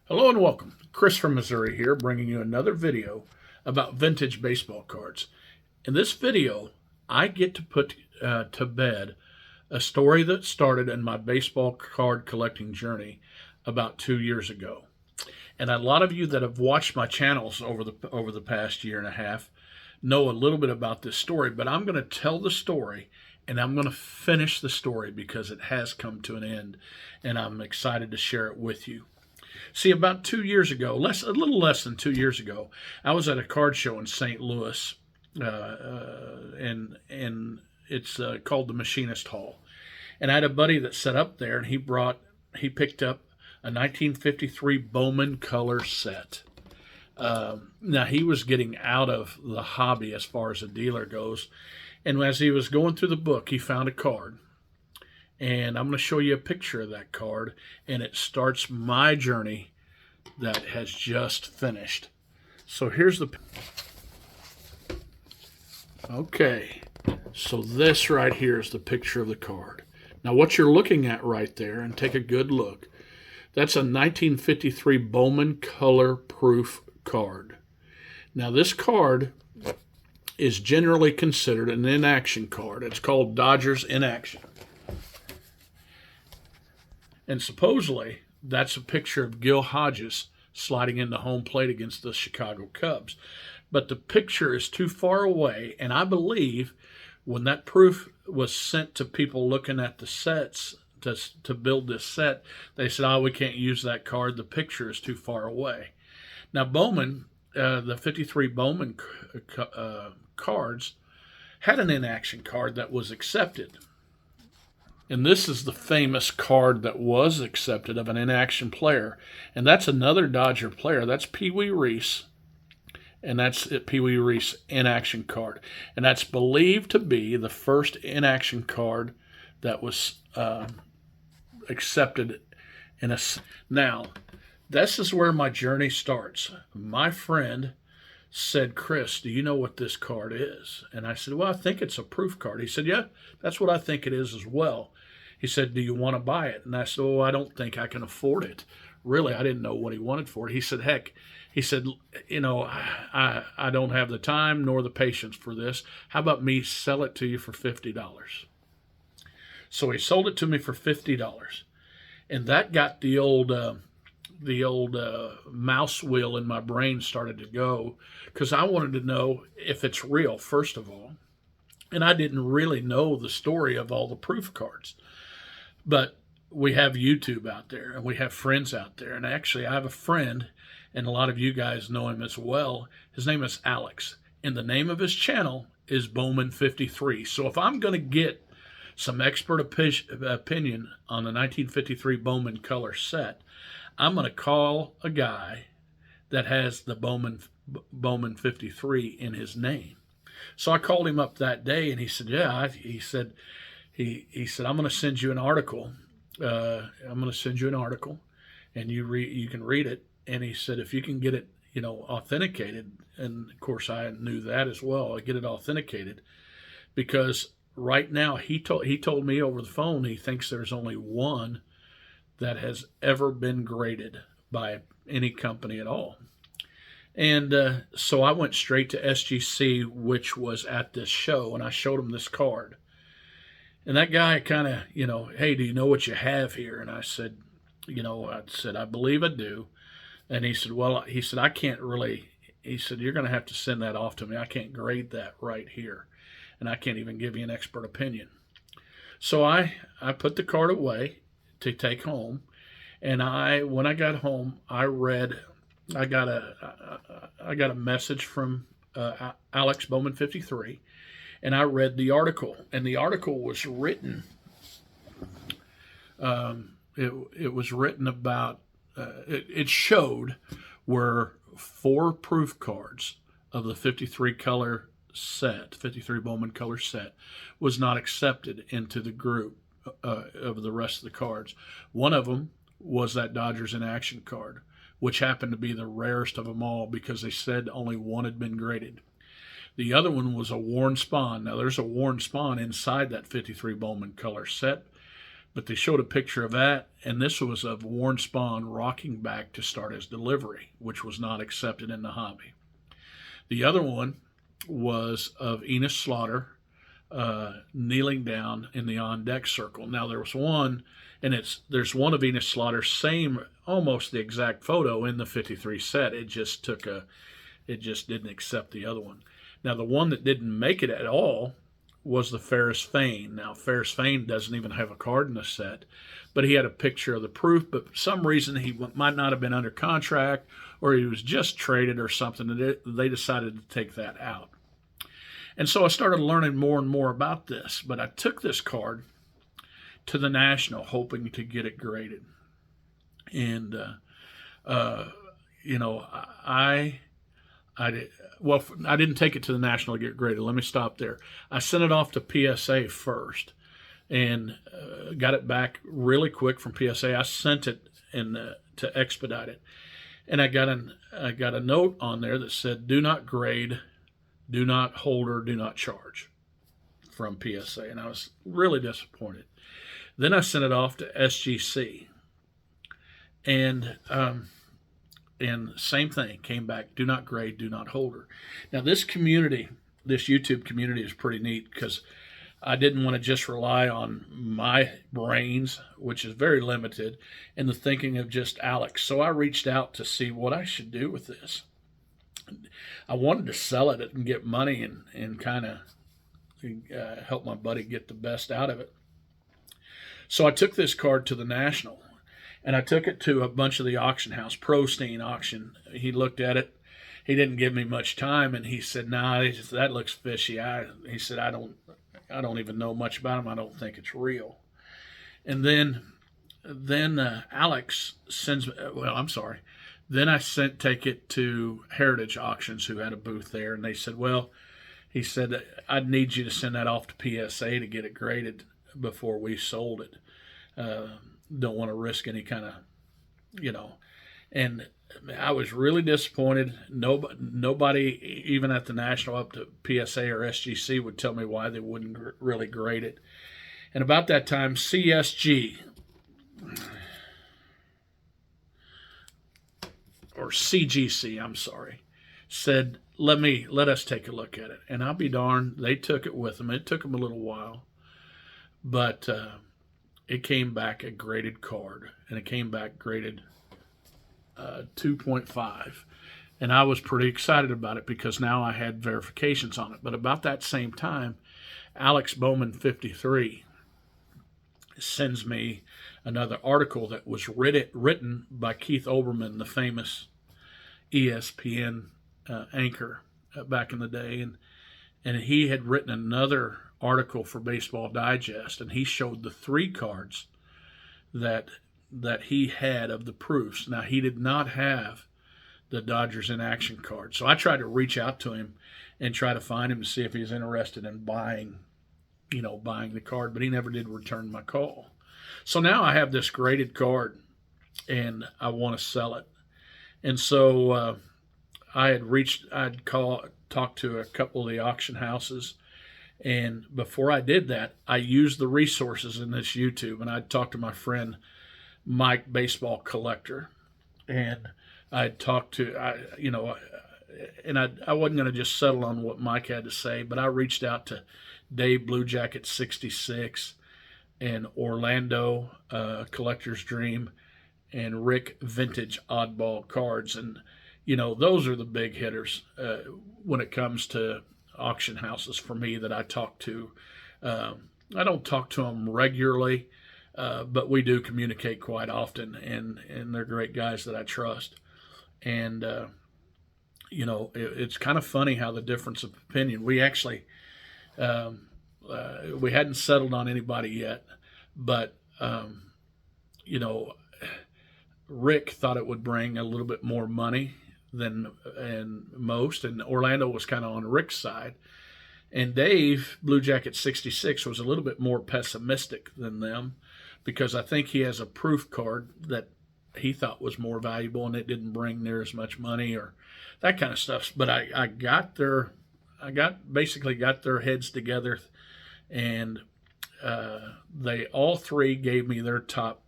Hello and welcome. Chris from Missouri here, bringing you another video about vintage baseball cards. In this video, I get to put to bed a story that started in my baseball card collecting journey about 2 years ago. And a lot of you that have watched my channels over the past year and a half know a little bit about this story, but I'm going to tell the story and I'm going to finish the story because it has come to an end and I'm excited to share it with you. See, about 2 years ago, a little less than 2 years ago, I was at a card show in St. Louis, and it's called the Machinist Hall. And I had a buddy that set up there, and he picked up a 1953 Bowman color set. Now he was getting out of the hobby as far as a dealer goes, and as he was going through the book, he found a card. And I'm going to show you a picture of that card, and it starts my journey that has just finished. So here's the... Okay, so this right here is the picture of the card. Now what you're looking at right there, and take a good look, that's a 1953 Bowman color proof card. Now this card is generally considered an in-action card. It's called Dodgers in Action. And supposedly, that's a picture of Gil Hodges sliding into home plate against the Chicago Cubs. But the picture is too far away, and I believe when that proof was sent to people looking at the sets to build this set, they said, oh, we can't use that card. The picture is too far away. Now, Bowman, the 53 Bowman cards, had an in-action card that was accepted. And this is the famous card that was accepted of an in-action player. And that's another Dodger player. That's Pee Wee Reese. And that's Pee Wee Reese in-action card. And that's believed to be the first in-action card that was accepted in a... Now, this is where my journey starts. My friend said, Chris, do you know what this card is? And I said, well, I think it's a proof card. He said, yeah, that's what I think it is as well. He said, do you want to buy it? And I said, oh, I don't think I can afford it. Really, I didn't know what he wanted for it. He said, heck, he said, you know, I don't have the time nor the patience for this. How about me sell it to you for $50? So he sold it to me for $50. And that got the old mouse wheel in my brain started to go, because I wanted to know if it's real, first of all. And I didn't really know the story of all the proof cards. But we have YouTube out there, and we have friends out there. And actually, I have a friend, and a lot of you guys know him as well. His name is Alex, and the name of his channel is Bowman 53. So if I'm going to get some expert opinion on the 1953 Bowman color set, I'm going to call a guy that has the Bowman 53 in his name. So I called him up that day, and he said, yeah, he said, I'm going to send you an article. I'm going to send you an article, and you can read it. And he said, if you can get it, authenticated, and of course I knew that as well. I get it authenticated because right now he told me over the phone he thinks there's only one that has ever been graded by any company at all. And so I went straight to SGC, which was at this show, and I showed him this card. And that guy kind of, hey, do you know what you have here? And I said, I believe I do. And he said, well, I can't really, he said, you're going to have to send that off to me. I can't grade that right here. And I can't even give you an expert opinion. So I put the card away to take home. And when I got home, I got a message from Alex Bowman 53, and I read the article. And the article was written. It was written about. It showed where 4 proof cards of the 53 Bowman color set, was not accepted into the group of the rest of the cards. One of them was that Dodgers in Action card, which happened to be the rarest of them all because they said only one had been graded. The other one was a worn spawn. Now, there's a worn spawn inside that 53 Bowman color set, But they showed a picture of that, and this was of Warren Spahn rocking back to start his delivery, which was not accepted in the hobby. The other one was of Enos Slaughter kneeling down in the on deck circle. Now there was one, and there's one of Enos Slaughter, same, almost the exact photo in the 53 set. It just didn't accept the other one. Now the one that didn't make it at all was the Ferris Fane. Now Ferris Fane doesn't even have a card in the set, but he had a picture of the proof. But for some reason he might not have been under contract, or he was just traded or something, and they decided to take that out. And so I started learning more and more about this. But I took this card to the National, hoping to get it graded. And I didn't take it to the National to get graded. Let me stop there. I sent it off to PSA first, and got it back really quick from PSA. I sent it to expedite it, and I got a note on there that said, "Do not grade, do not hold, or do not charge," from PSA, and I was really disappointed. Then I sent it off to SGC, and same thing, came back, do not grade, do not hold her. Now this YouTube community is pretty neat, because I didn't want to just rely on my brains, which is very limited, and the thinking of just Alex. So I reached out to see what I should do with this. I wanted to sell it and get money and kind of help my buddy get the best out of it. So I took this card to the National, and I took it to a bunch of the auction house, Prostein auction. He looked at it. He didn't give me much time, and he said, "Nah, that looks fishy." He said, I don't even know much about him. I don't think it's real." And then Alex sends, well, I'm sorry. Then I take it to Heritage Auctions, who had a booth there, and they said, "Well," he said, "I'd need you to send that off to PSA to get it graded before we sold it. Don't want to risk any kind of, And I was really disappointed. Nobody, even at the National, up to PSA or SGC, would tell me why they wouldn't really grade it. And about that time, CSG, or CGC, I'm sorry, said, let us take a look at it. And I'll be darned, they took it with them. It took them a little while, but it came back a graded card, and it came back graded 2.5. And I was pretty excited about it, because now I had verifications on it. But about that same time, Alex Bowman 53 sends me another article that was written by Keith Olbermann, the famous ESPN anchor back in the day, and he had written another article for Baseball Digest, and he showed the 3 cards that he had of the proofs. Now, he did not have the Dodgers in action card, so I tried to reach out to him and try to find him to see if he was interested in buying the card, but he never did return my call. So now I have this graded card, and I want to sell it. And so I'd talked to a couple of the auction houses, and before I did that, I used the resources in this YouTube, and I'd talked to my friend Mike, Baseball Collector, and I'd talked to, I wasn't going to just settle on what Mike had to say, but I reached out to Dave Blue Jacket 66 and Orlando Collector's Dream and Rick Vintage Oddball Cards, and those are the big hitters when it comes to auction houses for me that I talk to. I don't talk to them regularly, but we do communicate quite often, and they're great guys that I trust. And it's kind of funny how the difference of opinion. We actually we hadn't settled on anybody yet, but Rick thought it would bring a little bit more money than most, and Orlando was kind of on Rick's side, and Dave Blue Jacket 66 was a little bit more pessimistic than them, because I think he has a proof card that he thought was more valuable, and it didn't bring near as much money or that kind of stuff. But I basically got their heads together, and they all three gave me their top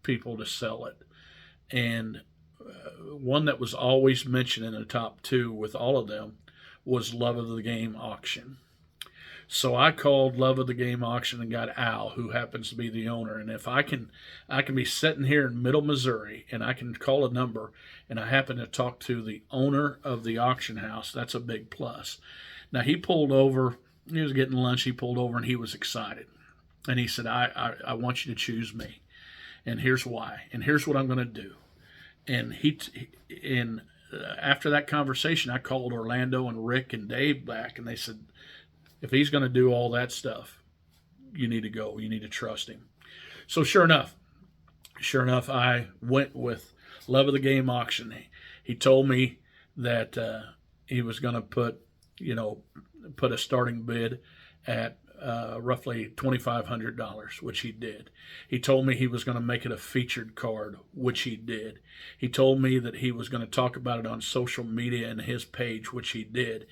people to sell it. And one that was always mentioned in the top two with all of them was Love of the Game Auction. So I called Love of the Game Auction and got Al, who happens to be the owner. And if I can be sitting here in Middle Missouri and I can call a number and I happen to talk to the owner of the auction house, that's a big plus. Now he pulled over. He was getting lunch. He pulled over and he was excited. And he said, I want you to choose me. And here's why. And here's what I'm going to do. And after that conversation, I called Orlando and Rick and Dave back, and they said, if he's going to do all that stuff, you need to go. You need to trust him. So sure enough, I went with Love of the Game Auction. He told me that he was going to put a starting bid at roughly $2,500, which he did. He told me he was going to make it a featured card, which he did. He told me that he was going to talk about it on social media and his page, which he did.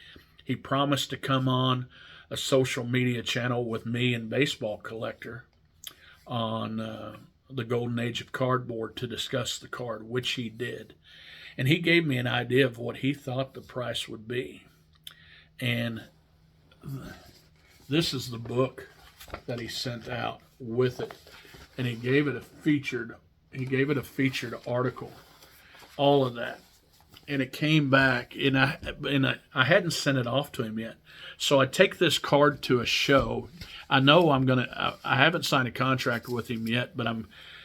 He promised to come on a social media channel with me and Baseball Collector on the Golden Age of Cardboard to discuss the card, which he did. And he gave me an idea of what he thought the price would be. And this is the book that he sent out with it, and he gave it a featured article, all of that, and it came back, and I hadn't sent it off to him yet, so I take this card to a show. I know I haven't signed a contract with him yet, but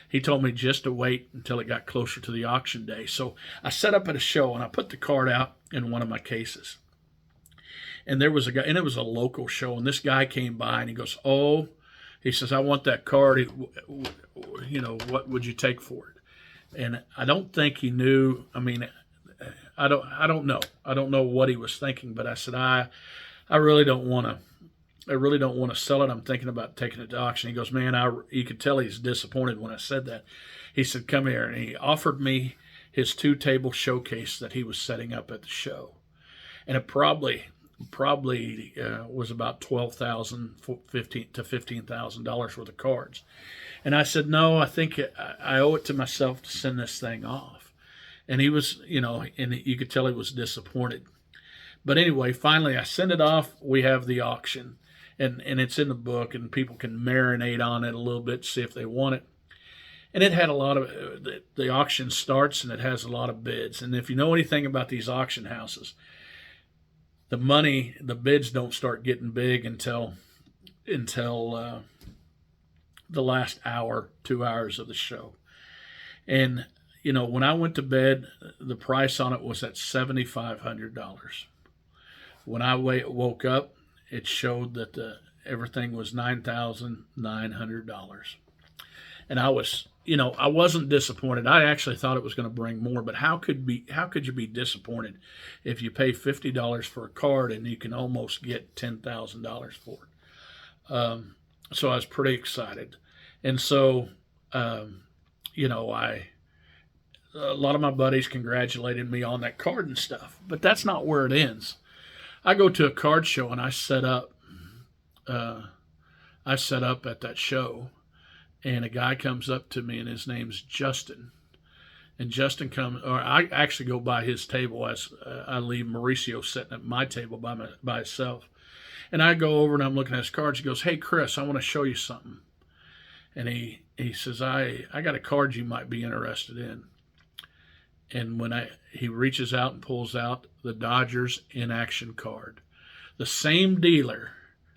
he told me just to wait until it got closer to the auction day. So I set up at a show and I put the card out in one of my cases. And there was a guy, and it was a local show, and this guy came by and he goes, "Oh," he says, "I want that card. What would you take for it?" And I don't think he knew. I mean, I don't know. I don't know what he was thinking, but I said, I really don't want to sell it. I'm thinking about taking it to auction. He goes, "Man," you could tell he's disappointed when I said that. He said, "Come here," and he offered me his 2-table showcase that he was setting up at the show, and it probably was about $12,000 to $15,000 worth of cards. And I said, "No, I think I owe it to myself to send this thing off." And he was, and you could tell he was disappointed. But anyway, finally I send it off. We have the auction, and it's in the book, and people can marinate on it a little bit, see if they want it. And it had a lot of, the auction starts and it has a lot of bids. And if you know anything about these auction houses, the bids don't start getting big until the last hour, 2 hours of the show. And, when I went to bed, the price on it was at $7,500. When I woke up, it showed that everything was $9,900. And I wasn't disappointed. I actually thought it was going to bring more, but how could you be disappointed if you pay $50 for a card and you can almost get $10,000 for it? So I was pretty excited, and so a lot of my buddies congratulated me on that card and stuff. But that's not where it ends. I go to a card show and I set up at that show. And a guy comes up to me, and his name's Justin. And Justin I actually go by his table as I leave Mauricio sitting at my table by himself. And I go over and I'm looking at his cards. He goes, "Hey, Chris, I want to show you something." And he says, I got a card you might be interested in. And when he reaches out and pulls out the Dodgers in action card, the same dealer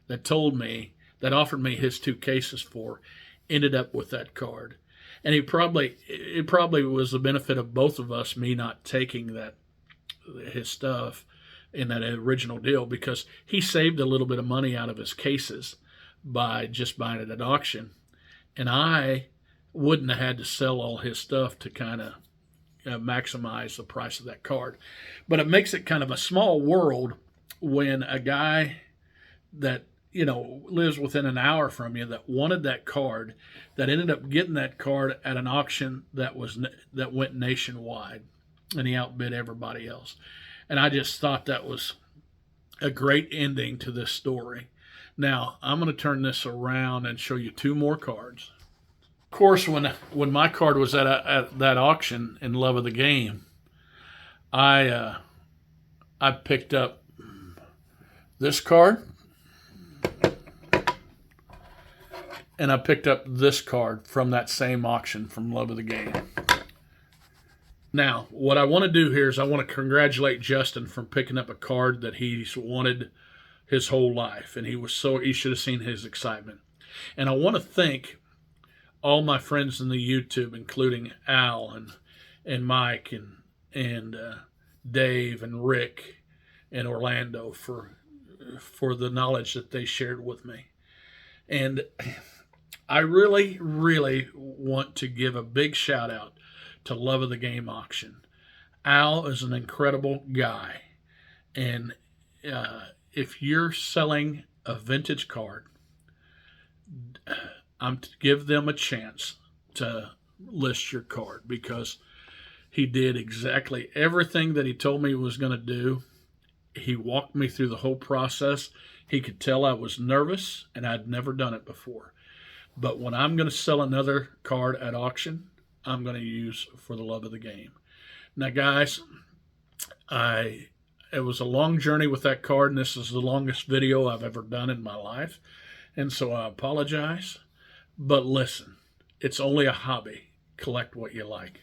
that offered me his 2 cases ended up with that card. And it probably was the benefit of both of us, me not taking his stuff in that original deal, because he saved a little bit of money out of his cases by just buying it at auction. And I wouldn't have had to sell all his stuff to kind of maximize the price of that card. But it makes it kind of a small world when a guy that lives within an hour from you that wanted that card, that ended up getting that card at an auction that went nationwide, and he outbid everybody else. And I just thought that was a great ending to this story. Now, I'm going to turn this around and show you two more cards. Of course, when my card was at that auction in Love of the Game, I picked up this card, and I picked up this card from that same auction from Love of the Game. Now, what I want to do here is I want to congratulate Justin for picking up a card that he's wanted his whole life, and he should have seen his excitement. And I want to thank all my friends in the YouTube, including Al and Mike and Dave and Rick and Orlando for the knowledge that they shared with me. And I really, really want to give a big shout out to Love of the Game Auction. Al is an incredible guy, and if you're selling a vintage card, I'm to give them a chance to list your card, because he did exactly everything that he told me he was going to do. He walked me through the whole process. He could tell I was nervous, and I'd never done it before. But when I'm going to sell another card at auction, I'm going to use For the Love of the Game. Now, guys, it was a long journey with that card, and this is the longest video I've ever done in my life. And so I apologize. But listen, it's only a hobby. Collect what you like.